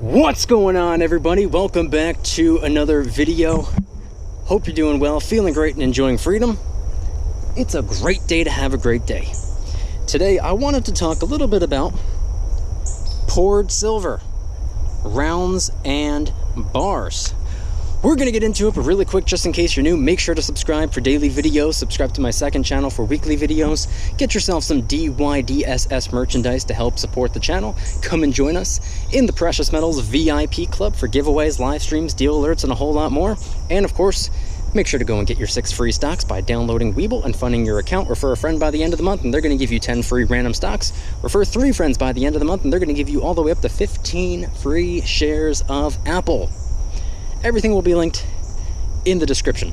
What's going on, everybody? Welcome back to another video. Hope you're doing well, feeling great, and enjoying freedom. It's a great day to have a great day. Today I wanted to talk a little bit about poured silver, rounds and bars. We're going to get into it, but really quick, just in case you're new, make sure to subscribe for daily videos. Subscribe to my second channel for weekly videos. Get yourself some DYDSS merchandise to help support the channel. Come and join us in the Precious Metals VIP Club for giveaways, live streams, deal alerts, and a whole lot more. And of course, make sure to go and get your 6 free stocks by downloading Webull and funding your account. Refer a friend by the end of the month, and they're going to give you 10 free random stocks. Refer 3 friends by the end of the month, and they're going to give you all the way up to 15 free shares of Apple. Everything will be linked in the description.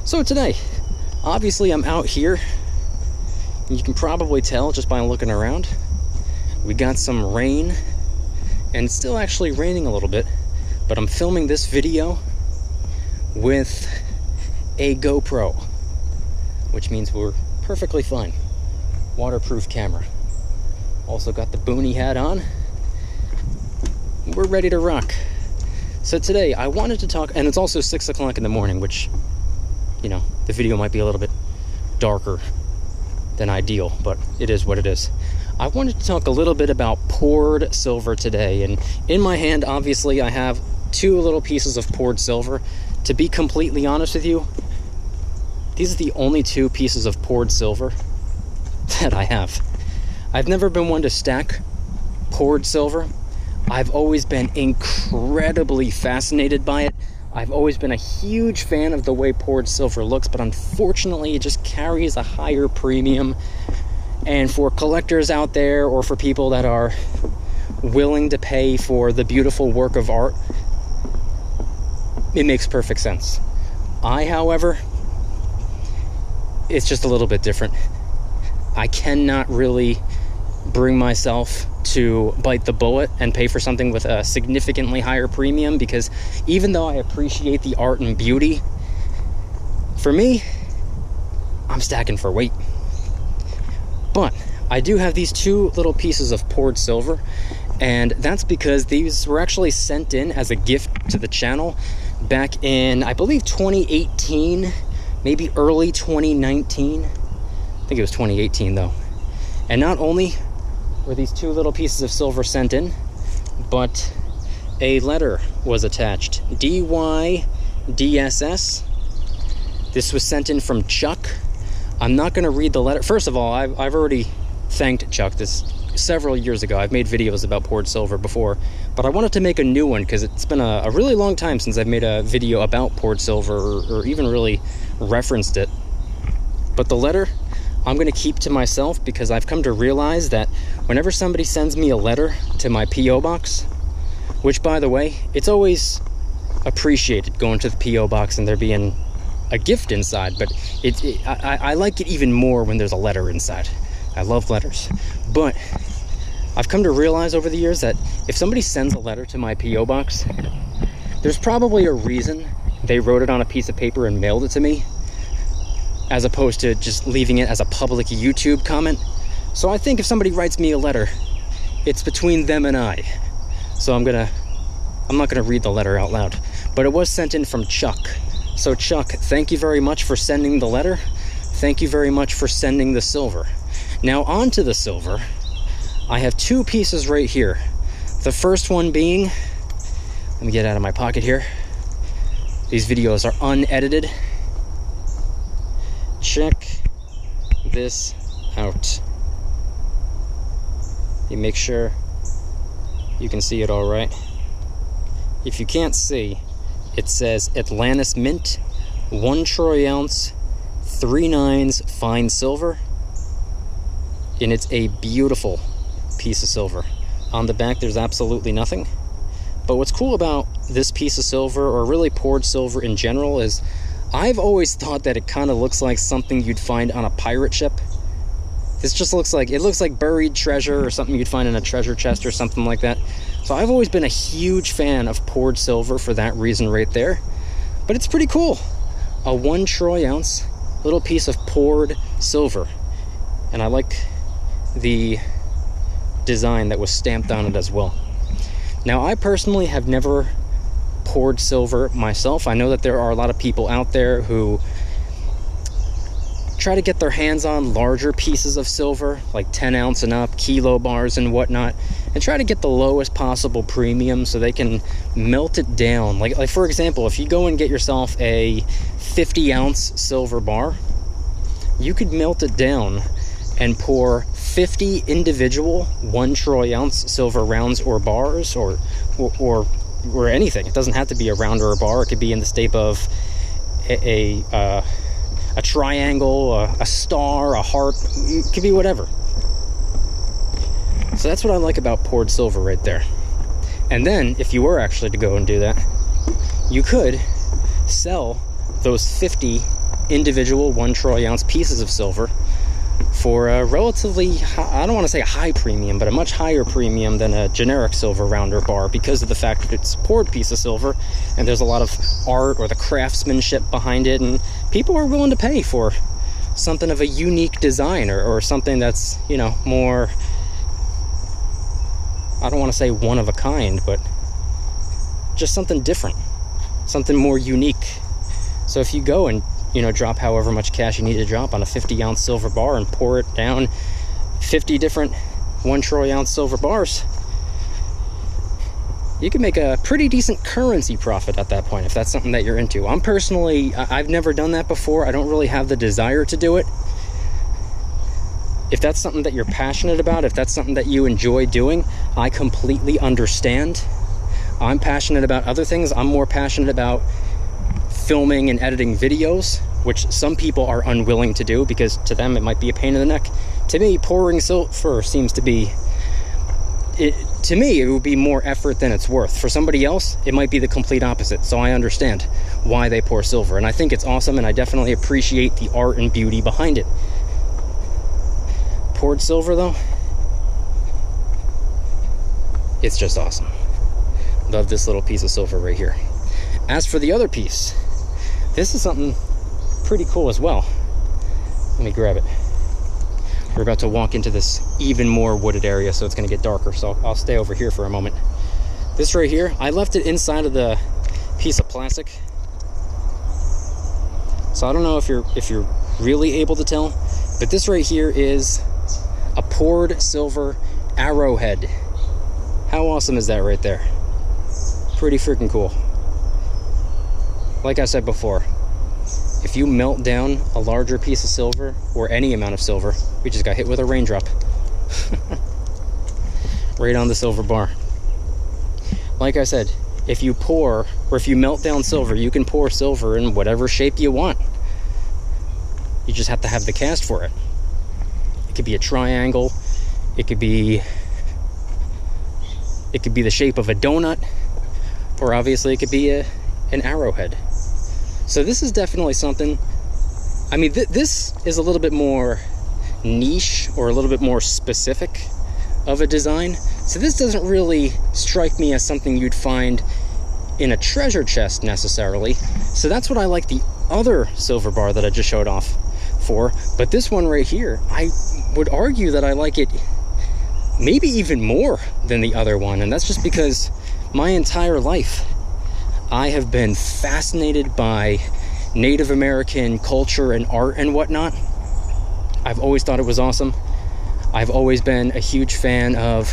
So today, obviously I'm out here. You can probably tell just by looking around. We got some rain, and it's still actually raining a little bit, but I'm filming this video with a GoPro, which means we're perfectly fine. Waterproof camera. Also got the boonie hat on. We're ready to rock. So today I wanted to talk, and it's also 6 o'clock in the morning, which, you know, the video might be a little bit darker than ideal, but it is what it is. I wanted to talk a little bit about poured silver today, and in my hand, obviously, I have 2 little pieces of poured silver. To be completely honest with you, these are the only 2 pieces of poured silver that I have. I've never been one to stack poured silver. I've always been incredibly fascinated by it. I've always been a huge fan of the way poured silver looks, but unfortunately it just carries a higher premium. And for collectors out there, or for people that are willing to pay for the beautiful work of art, it makes perfect sense. However, it's just a little bit different. I cannot really bring myself to bite the bullet and pay for something with a significantly higher premium, because even though I appreciate the art and beauty, for me, I'm stacking for weight. But I do have these 2 little pieces of poured silver, and that's because these were actually sent in as a gift to the channel back in, I believe, 2018, maybe early 2019. I think it was 2018 though. And not only were these 2 little pieces of silver sent in, but a letter was attached. DYDSS. This was sent in from Chuck. I'm not going to read the letter. First of all, I've already thanked Chuck this several years ago. I've made videos about poured silver before, but I wanted to make a new one because it's been a really long time since I've made a video about poured silver, or even really referenced it. But the letter I'm going to keep to myself, because I've come to realize that whenever somebody sends me a letter to my P.O. box, which, by the way, it's always appreciated going to the P.O. box and there being a gift inside, but I like it even more when there's a letter inside. I love letters. But I've come to realize over the years that if somebody sends a letter to my P.O. box, there's probably a reason they wrote it on a piece of paper and mailed it to me, as opposed to just leaving it as a public YouTube comment. So I think if somebody writes me a letter, it's between them and I. So I'm not gonna read the letter out loud, but it was sent in from Chuck. So Chuck, thank you very much for sending the letter. Thank you very much for sending the silver. Now onto the silver. I have 2 pieces right here. The first one being, let me get out of my pocket here. These videos are unedited. Check this out. You make sure you can see it all right. If you can't see, it says Atlantis Mint, 1 troy ounce, 3 9s fine silver, and it's a beautiful piece of silver. On the back, there's absolutely nothing. But what's cool about this piece of silver, or really poured silver in general, is I've always thought that it kind of looks like something you'd find on a pirate ship. This just looks like buried treasure, or something you'd find in a treasure chest or something like that. So I've always been a huge fan of poured silver for that reason right there. But it's pretty cool. A 1 troy ounce little piece of poured silver. And I like the design that was stamped on it as well. Now, I personally have never poured silver myself. I know that there are a lot of people out there who try to get their hands on larger pieces of silver, like 10 ounce and up, kilo bars and whatnot, and try to get the lowest possible premium so they can melt it down. Like for example, if you go and get yourself a 50 ounce silver bar, you could melt it down and pour 50 individual 1 troy ounce silver rounds or bars, or anything. It doesn't have to be a round or a bar. It could be in the shape of a triangle, a star, a heart. It could be whatever. So that's what I like about poured silver right there. And then, if you were actually to go and do that, you could sell those 50 individual 1 troy ounce pieces of silver for a relatively, I don't want to say a high premium, but a much higher premium than a generic silver round or bar, because of the fact that it's a poured piece of silver and there's a lot of art or the craftsmanship behind it, and people are willing to pay for something of a unique design, or something that's, you know, more, I don't want to say one of a kind, but just something different, something more unique. So if you go and, you know, drop however much cash you need to drop on a 50 ounce silver bar and pour it down 50 different 1 troy ounce silver bars, you can make a pretty decent currency profit at that point, if that's something that you're into. I'm personally, I've never done that before. I don't really have the desire to do it. If that's something that you're passionate about, if that's something that you enjoy doing, I completely understand. I'm passionate about other things. I'm more passionate about filming and editing videos, which some people are unwilling to do because to them it might be a pain in the neck. To me, pouring silver seems to be, to me, it would be more effort than it's worth. For somebody else, it might be the complete opposite. So I understand why they pour silver, and I think it's awesome, and I definitely appreciate the art and beauty behind it. Poured silver, though, it's just awesome. Love this little piece of silver right here. As for the other piece, this is something pretty cool as well. Let me grab it. We're about to walk into this even more wooded area, so it's going to get darker, so I'll stay over here for a moment. This right here, I left it inside of the piece of plastic, so I don't know if you're really able to tell, but this right here is a poured silver Arrowhead. How awesome is that right there? Pretty freaking cool. Like I said before, if you melt down a larger piece of silver, or any amount of silver, we just got hit with a raindrop right on the silver bar. Like I said, if you pour, or if you melt down silver, you can pour silver in whatever shape you want. You just have to have the cast for it. It could be a triangle, it could be the shape of a donut, or obviously it could be an arrowhead. So this is definitely something, I mean, this is a little bit more niche, or a little bit more specific of a design. So this doesn't really strike me as something you'd find in a treasure chest necessarily. So that's what I like the other silver bar that I just showed off for. But this one right here, I would argue that I like it maybe even more than the other one. And that's just because my entire life I have been fascinated by Native American culture and art and whatnot. I've always thought it was awesome. I've always been a huge fan of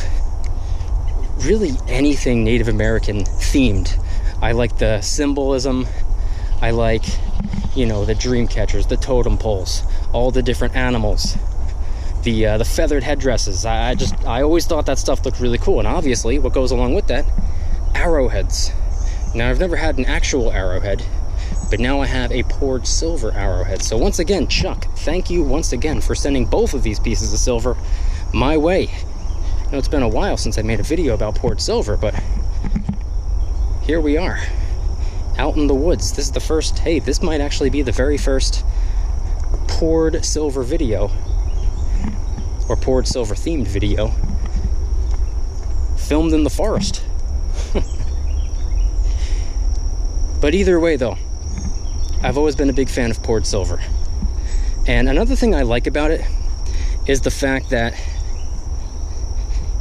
really anything Native American themed. I like the symbolism. I like, you know, the dream catchers, the totem poles, all the different animals, the feathered headdresses. I always thought that stuff looked really cool. And obviously what goes along with that, arrowheads. Now, I've never had an actual arrowhead, but now I have a poured silver arrowhead. So once again, Chuck, thank you once again for sending both of these pieces of silver my way. I know it's been a while since I made a video about poured silver, but here we are, out in the woods. This is the first, hey, this might actually be the very first poured silver video, or poured silver themed video, filmed in the forest. But either way, though, I've always been a big fan of poured silver. And another thing I like about it is the fact that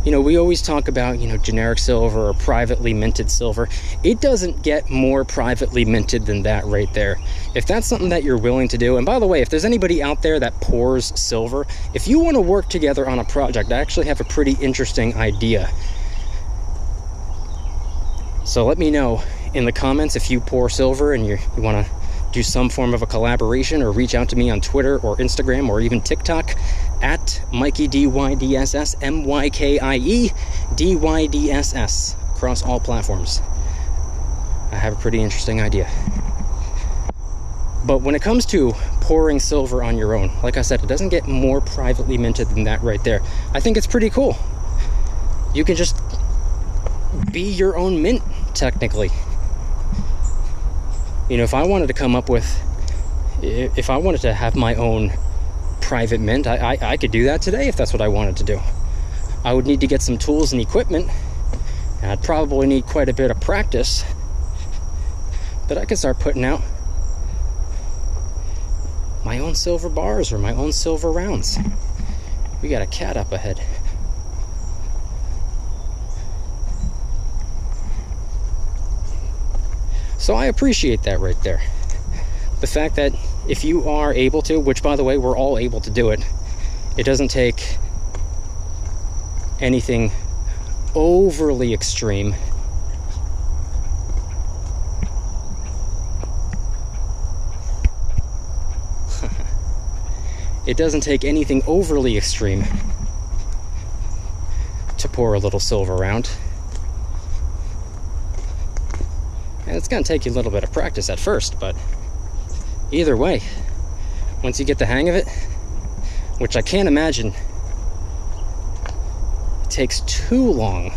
You know, we always talk about, you know, generic silver or privately minted silver. It doesn't get more privately minted than that right there. If that's something that you're willing to do, and by the way, if there's anybody out there that pours silver, if you want to work together on a project, I actually have a pretty interesting idea. So let me know in the comments if you pour silver and you want to do some form of a collaboration, or reach out to me on Twitter or Instagram or even TikTok at Mykie DYDSS, MYKIE DYDSS, across all platforms. I have a pretty interesting idea. But when it comes to pouring silver on your own, like I said, it doesn't get more privately minted than that right there. I think it's pretty cool. You can just be your own mint, technically. You know, if I wanted to come up with, if I wanted to have my own private mint, I could do that today if that's what I wanted to do. I would need to get some tools and equipment, and I'd probably need quite a bit of practice, but I could start putting out my own silver bars or my own silver rounds. We got a cat up ahead. So I appreciate that right there. The fact that if you are able to, which by the way, we're all able to do it, it doesn't take anything overly extreme. It doesn't take anything overly extreme to pour a little silver round. And it's going to take you a little bit of practice at first, but either way, once you get the hang of it, which I can't imagine it takes too long.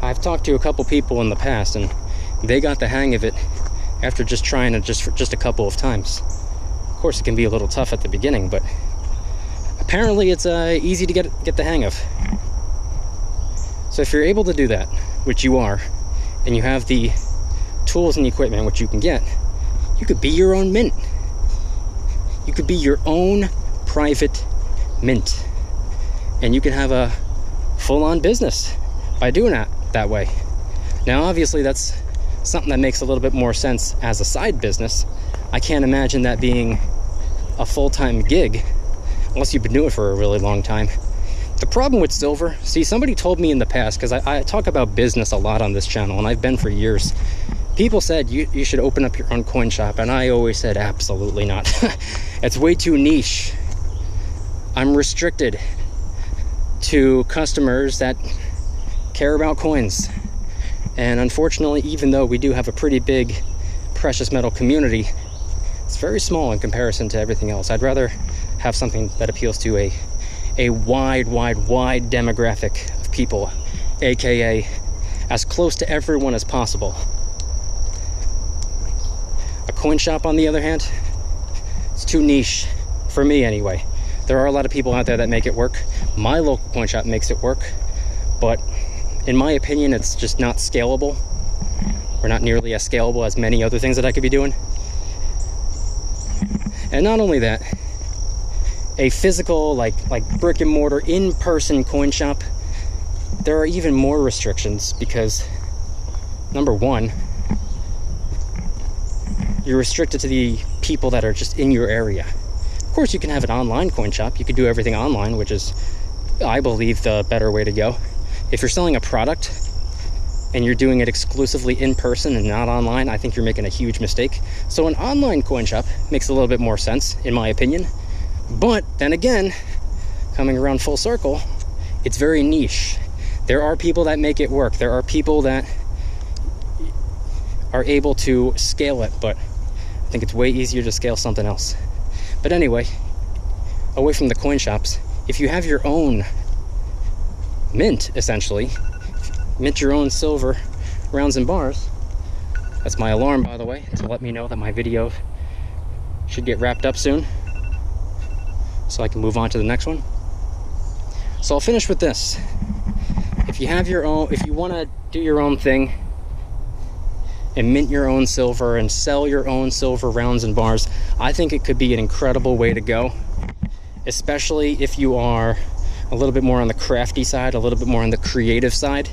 I've talked to a couple people in the past, and they got the hang of it after just trying it just a couple of times. Of course, it can be a little tough at the beginning, but apparently it's easy to get the hang of. So if you're able to do that, which you are, and you have the tools and equipment, which you can get, you could be your own mint. You could be your own private mint. And you can have a full-on business by doing that way. Now, obviously, that's something that makes a little bit more sense as a side business. I can't imagine that being a full-time gig, unless you've been doing it for a really long time. The problem with silver, see, somebody told me in the past, because I talk about business a lot on this channel, and I've been for years. People said you should open up your own coin shop, and I always said absolutely not. It's way too niche. I'm restricted to customers that care about coins. And unfortunately, even though we do have a pretty big precious metal community, it's very small in comparison to everything else. I'd rather have something that appeals to a wide demographic of people, aka as close to everyone as possible. A coin shop, on the other hand, it's too niche for me anyway. There are a lot of people out there that make it work. My local coin shop makes it work, but in my opinion, it's just not scalable, or not nearly as scalable as many other things that I could be doing. And not only that, a physical, like brick and mortar, in-person coin shop, there are even more restrictions because, number one, you're restricted to the people that are just in your area. Of course, you can have an online coin shop. You can do everything online, which is, I believe, the better way to go. If you're selling a product and you're doing it exclusively in person and not online, I think you're making a huge mistake. So an online coin shop makes a little bit more sense, in my opinion. But then again, coming around full circle, it's very niche. There are people that make it work. There are people that are able to scale it, but I think it's way easier to scale something else. But anyway, away from the coin shops, if you have your own mint, essentially, mint your own silver rounds and bars. That's my alarm, by the way, to let me know that my video should get wrapped up soon, so I can move on to the next one. So I'll finish with this. If you have your own, if you want to do your own thing and mint your own silver and sell your own silver rounds and bars, I think it could be an incredible way to go, especially if you are a little bit more on the crafty side, a little bit more on the creative side,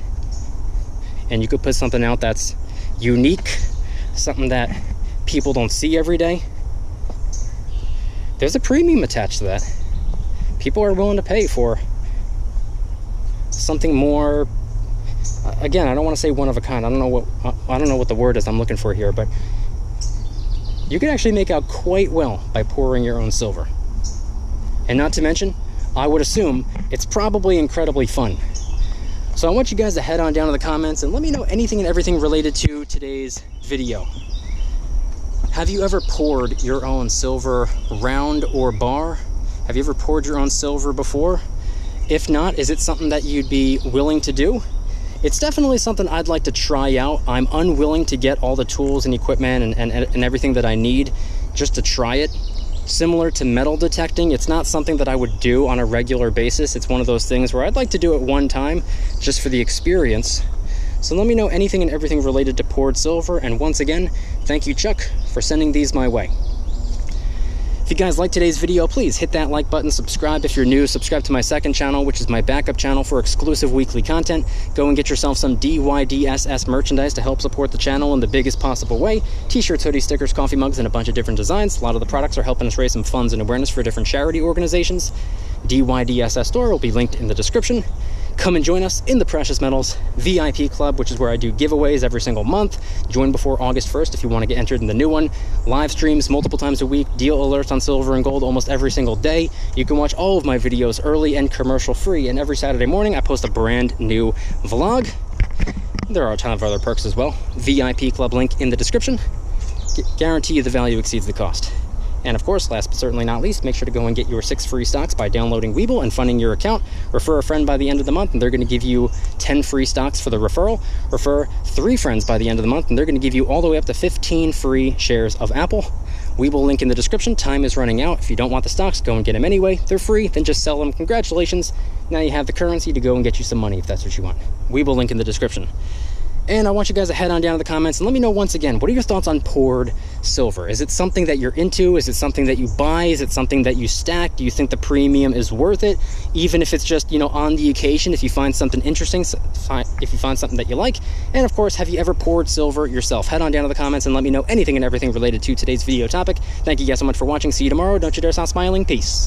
and you could put something out that's unique, something that people don't see every day, there's a premium attached to that. People are willing to pay for something more. Again, I don't want to say one of a kind. I don't know what the word is I'm looking for here, but you can actually make out quite well by pouring your own silver. And not to mention, I would assume it's probably incredibly fun. So I want you guys to head on down to the comments and let me know anything and everything related to today's video. Have you ever poured your own silver round or bar? Have you ever poured your own silver before? If not, is it something that you'd be willing to do? It's definitely something I'd like to try out. I'm unwilling to get all the tools and equipment and everything that I need just to try it. Similar to metal detecting, it's not something that I would do on a regular basis. It's one of those things where I'd like to do it one time just for the experience. So let me know anything and everything related to poured silver. And once again, thank you, Chuck, for sending these my way. If you guys like today's video, please hit that like button, subscribe if you're new, subscribe to my second channel, which is my backup channel for exclusive weekly content. Go and get yourself some DYDSS merchandise to help support the channel in the biggest possible way. T-shirts, hoodies, stickers, coffee mugs, and a bunch of different designs. A lot of the products are helping us raise some funds and awareness for different charity organizations. DYDSS store will be linked in the description. Come and join us in the Precious Metals VIP Club, which is where I do giveaways every single month. Join before August 1st if you want to get entered in the new one. Live streams multiple times a week, deal alerts on silver and gold almost every single day. You can watch all of my videos early and commercial free, and every Saturday morning I post a brand new vlog. There are a ton of other perks as well. VIP Club link in the description. Guarantee you the value exceeds the cost. And of course, last but certainly not least, make sure to go and get your 6 free stocks by downloading Webull and funding your account. Refer a friend by the end of the month and they're going to give you 10 free stocks for the referral. Refer 3 friends by the end of the month and they're going to give you all the way up to 15 free shares of Apple. Webull link in the description. Time is running out. If you don't want the stocks, go and get them anyway. They're free, then just sell them. Congratulations. Now you have the currency to go and get you some money if that's what you want. Webull link in the description. And I want you guys to head on down to the comments and let me know once again, what are your thoughts on poured silver? Is it something that you're into? Is it something that you buy? Is it something that you stack? Do you think the premium is worth it? Even if it's just, you know, on the occasion, if you find something interesting, if you find something that you like. And of course, have you ever poured silver yourself? Head on down to the comments and let me know anything and everything related to today's video topic. Thank you guys so much for watching. See you tomorrow. Don't you dare stop smiling. Peace.